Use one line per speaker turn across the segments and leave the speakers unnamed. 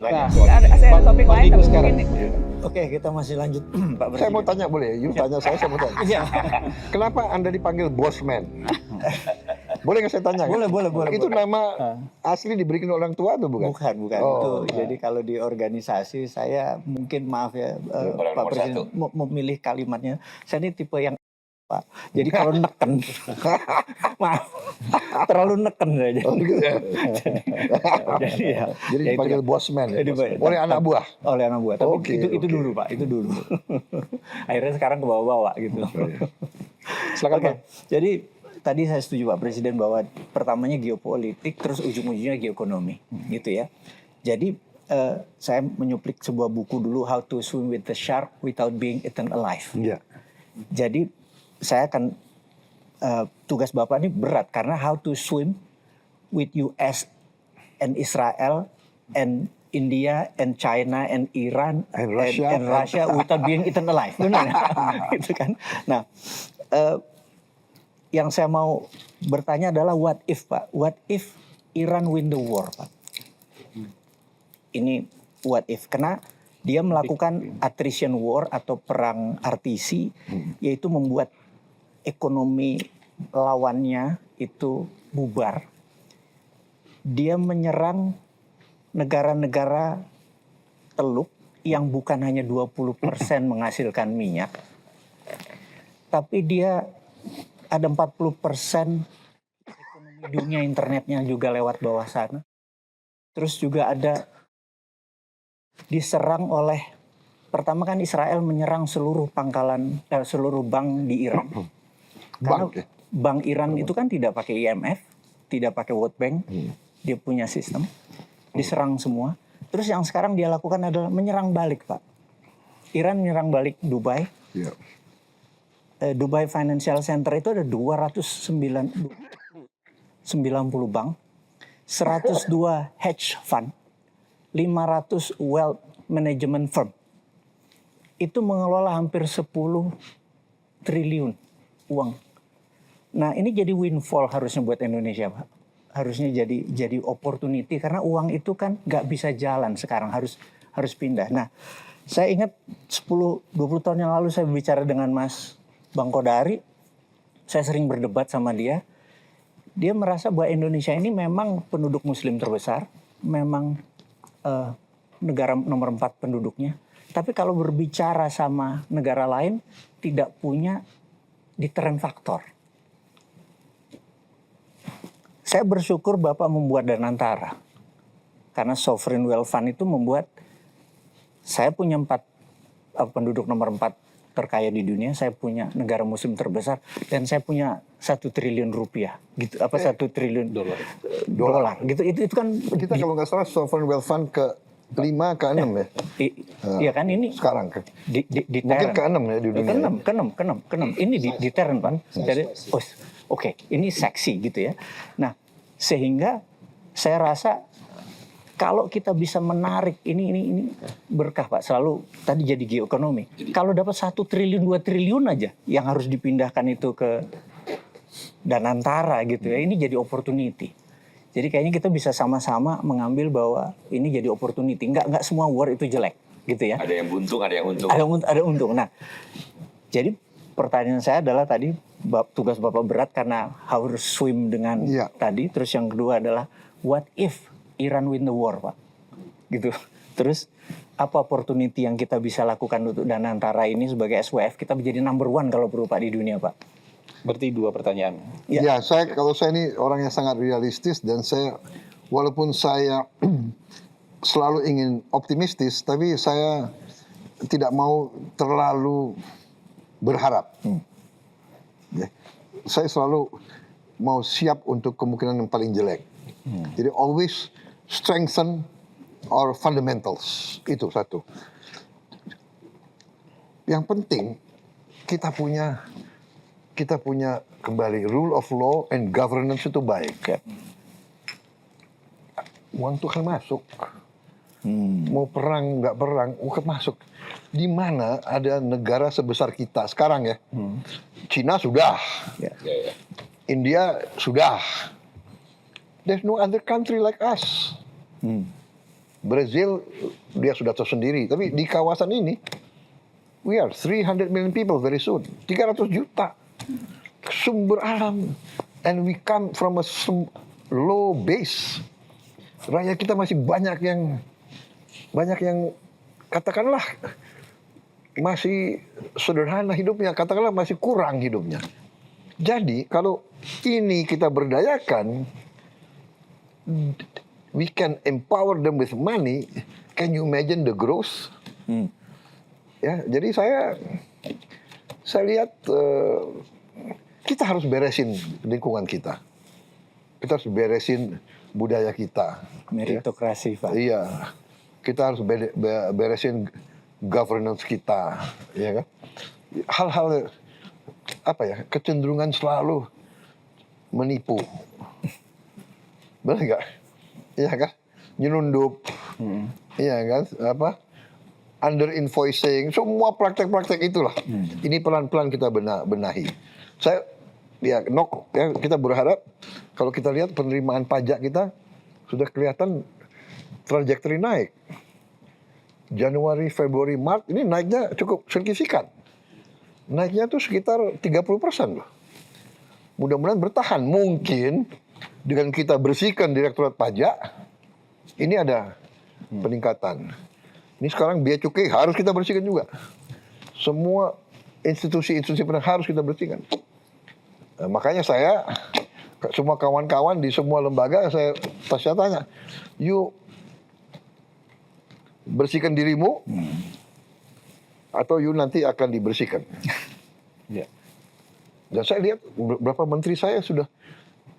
Nah,
Saya ada topik lain tapi
sekarang.
mungkin
Oke, kita masih lanjut Pak Presiden.
Saya mau tanya boleh? You tanya saya mau tanya.
Iya.
Kenapa Anda dipanggil Bosman? Boleh nggak saya tanya?
Boleh.
Itu
boleh.
nama asli diberikan orang tua atau bukan?
Bukan.
Oh.
Itu jadi kalau di organisasi saya mungkin maaf ya Pak Presiden memilih kalimatnya. Saya ini tipe yang Pak. Jadi kalau neken, maaf, terlalu neken saja.
Jadi dipanggil Bosman. Oleh anak buah.
Oleh anak buah. Tapi
Oke,
itu dulu Pak, itu dulu. Akhirnya sekarang ke bawah-bawah gitu.
Silakan Pak.
Jadi tadi saya setuju Pak Presiden bahwa pertamanya geopolitik, terus ujung-ujungnya geoekonomi, gitu ya. Jadi saya menyuplik sebuah buku dulu, How to Swim with the Shark Without Being Eaten Alive.
Iya.
Jadi saya akan tugas Bapak ini berat karena how to swim with US and Israel and India and China and Iran
And
Russia without being eaten alive, benar ya? Gitu kan. Nah, yang saya mau bertanya adalah what if Pak? What if Iran win the war Pak? Ini what if? Karena dia melakukan attrition war atau perang artisi, yaitu membuat ekonomi lawannya itu bubar. Dia menyerang negara-negara teluk yang bukan hanya 20% menghasilkan minyak, tapi dia ada 40% ekonomi dunia internetnya juga lewat bawah sana. Terus juga ada diserang oleh, pertama kan Israel menyerang seluruh seluruh bank di Iran. Karena bank Iran itu kan tidak pakai IMF, tidak pakai World Bank, dia punya sistem, diserang semua. Terus yang sekarang dia lakukan adalah menyerang balik Pak. Iran menyerang balik Dubai.
Iya.
Dubai Financial Center itu ada 290 bank, 102 hedge fund, 500 wealth management firm. Itu mengelola hampir 10 triliun uang. Nah ini jadi windfall harusnya buat Indonesia Pak. Harusnya jadi opportunity karena uang itu kan nggak bisa jalan sekarang, harus pindah. Nah saya ingat 10-20 tahun yang lalu saya bicara dengan Mas Bang Kodari, saya sering berdebat sama dia. Dia merasa bahwa Indonesia ini memang penduduk muslim terbesar, memang negara nomor 4 penduduknya. Tapi kalau berbicara sama negara lain tidak punya deterrent factor. Saya bersyukur Bapak membuat Danantara. Karena Sovereign Wealth Fund itu membuat, saya punya penduduk nomor 4 terkaya di dunia, saya punya negara muslim terbesar, dan saya punya 1 triliun rupiah, gitu, 1 triliun dolar. Gitu, itu kan
kita kalau nggak salah Sovereign Wealth Fund ke 5 ke 6 ya.
Iya kan ini
sekarang kan.
Mungkin
ke 6 ya di dunia.
Ke 6. Ini di Terren Pak. Jadi oke, ini seksi gitu ya. Nah, sehingga saya rasa kalau kita bisa menarik ini berkah Pak, selalu tadi jadi geoekonomi. Kalau dapat 1 triliun 2 triliun aja yang harus dipindahkan itu ke Danantara gitu ya. Ini jadi opportunity. Jadi kayaknya kita bisa sama-sama mengambil bahwa ini jadi opportunity. Enggak semua war itu jelek gitu ya.
Ada yang buntung, ada yang untung.
Ada untung. Nah, jadi pertanyaan saya adalah tadi tugas Bapak berat karena harus swim dengan tadi. Terus yang kedua adalah what if Iran win the war Pak? Gitu. Terus apa opportunity yang kita bisa lakukan untuk Danantara ini sebagai SWF kita menjadi number 1 kalau perlu Pak di dunia Pak?
Berarti 2 pertanyaan.
Ya, kalau saya ini orang yang sangat realistis dan saya walaupun saya selalu ingin optimistis, tapi saya tidak mau terlalu berharap. Ya. Saya selalu mau siap untuk kemungkinan yang paling jelek. Jadi always strengthen our fundamentals. Itu satu. Yang penting kita punya kembali rule of law and governance itu baik. Uang itu akan masuk. Mau perang nggak perang, uang masuk. Di mana ada negara sebesar kita sekarang ya? Cina sudah, India sudah. There's no other country like us. Brazil dia sudah tersendiri, tapi di kawasan ini we are 300 million people very soon. 300 juta sumber alam, and we come from a low base. Rakyat kita masih banyak yang katakanlah masih sederhana hidupnya, katakanlah masih kurang hidupnya. Jadi kalau ini kita berdayakan, we can empower them with money. Can you imagine the growth? Ya, jadi saya lihat kita harus beresin lingkungan kita. Kita harus beresin budaya kita.
Meritokrasi, Pak.
Iya, kita harus beresin governance kita, ya kan? Hal-hal apa ya, kecenderungan selalu menipu, benar nggak? Iya kan? Nyelundup, iya kan? Apa? Under invoicing, semua praktek-praktek itulah. Ini pelan-pelan kita benahi. Kita berharap kalau kita lihat penerimaan pajak kita sudah kelihatan trajektori naik. Januari, Februari, Maret ini naiknya cukup signifikan. Naiknya tuh sekitar 30% loh. Mudah-mudahan bertahan. Mungkin dengan kita bersihkan Direktorat Pajak, ini ada peningkatan. Ini sekarang biaya cukai harus kita bersihkan juga. Semua institusi-institusi harus kita bersihkan. Nah, makanya saya, semua kawan-kawan di semua lembaga, saya tanya, yuk bersihkan dirimu, atau you nanti akan dibersihkan.
Ya.
Dan saya lihat beberapa menteri saya sudah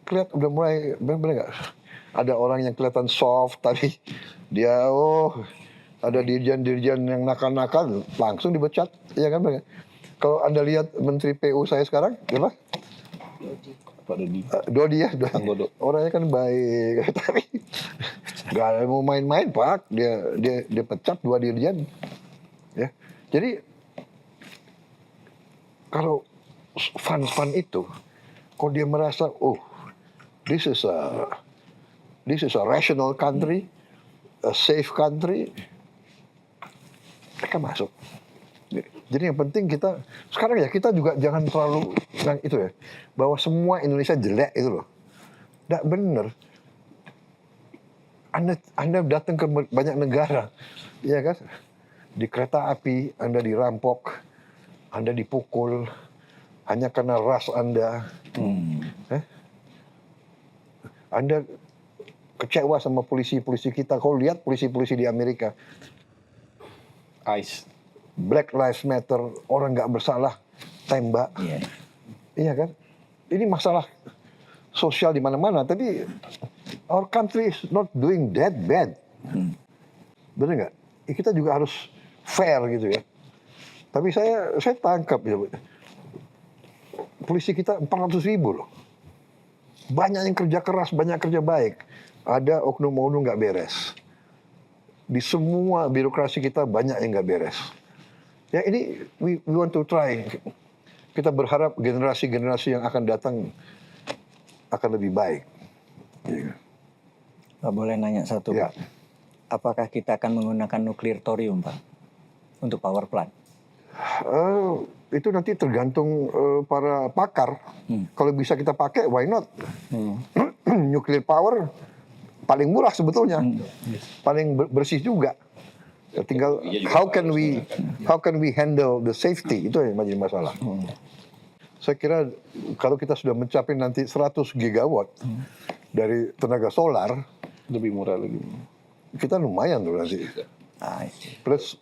kelihatan, udah mulai, benar nggak? Ada orang yang kelihatan soft tadi, dia ada dirjen-dirjen yang nakal-nakal, langsung dipecat, ya kan? Kalau Anda lihat Menteri PU saya sekarang, apa?
Pak Dodi.
Dodi ya,
Dodo.
orangnya kan baik, tapi nggak mau main-main Pak, dia pecat 2 dirjen, ya. Jadi kalau fun itu, kalau dia merasa, this is a rational country, a safe country, mereka masuk. Jadi yang penting kita sekarang ya, kita juga jangan terlalu itu ya, bahwa semua Indonesia jelek itu loh. Nggak bener. Anda datang ke banyak negara, ya kan? Di kereta api Anda dirampok, Anda dipukul hanya karena ras Anda. Anda kecewa sama polisi-polisi kita. Kau lihat polisi-polisi di Amerika,
ICE.
Black Lives Matter, orang nggak bersalah tembak. Iya kan? Ini masalah sosial di mana-mana. Tapi our country is not doing that bad. Benar nggak? Kita juga harus fair gitu ya. Tapi saya tangkap ya, polisi kita 400.000 loh. Banyak yang kerja keras, banyak kerja baik. Ada oknum-oknum nggak beres. Di semua birokrasi kita banyak yang nggak beres. Ya ini we want to try. Kita berharap generasi-generasi yang akan datang akan lebih baik.
Pak, boleh nanya satu,
Ya.
Pak? Apakah kita akan menggunakan nuklir thorium, Pak, untuk power plant?
Itu nanti tergantung para pakar. Kalau bisa kita pakai, why not? Nuclear power paling murah sebetulnya, paling bersih juga. Ya, tinggal how can we handle the safety, itu yang menjadi masalah. Saya kira kalau kita sudah mencapai nanti 100 gigawatt dari tenaga solar,
Lebih murah lagi.
kita lumayan tuh nanti.
I see.
Plus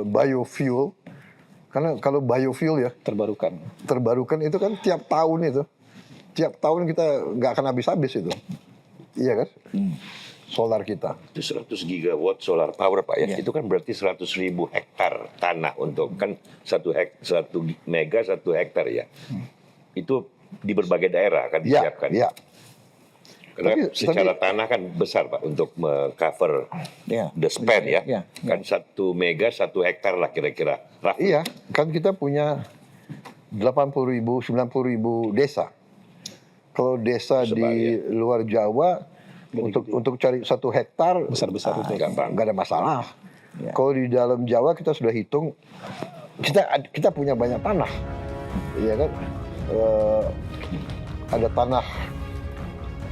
biofuel, karena kalau biofuel ya terbarukan itu kan tiap tahun kita nggak akan habis-habis itu, iya kan? Solar kita.
Itu 100 gigawatt solar power Pak ya.
Ya.
Itu kan berarti 100.000 hektar tanah untuk kan 1 mega 1 hektar ya. Itu di berbagai daerah akan disiapkan.
Ya.
Karena
Tapi-
secara tanah kan besar Pak untuk cover
Ya.
the span ya.
Ya.
Kan 1 mega 1 hektar lah kira-kira.
Iya, kan kita punya 80.000, 90.000 desa. Kalau desa
Sebar,
di
ya.
luar Jawa Untuk cari 1 hektar
Besar-besar itu.
gampang.
nggak ada masalah.
Ya.
Kalau di dalam Jawa kita sudah hitung, kita punya banyak tanah, ya kan? Ada tanah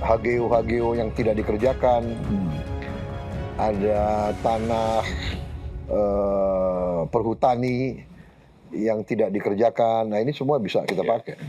HGO yang tidak dikerjakan, ada tanah perhutani yang tidak dikerjakan. Nah ini semua bisa kita pakai.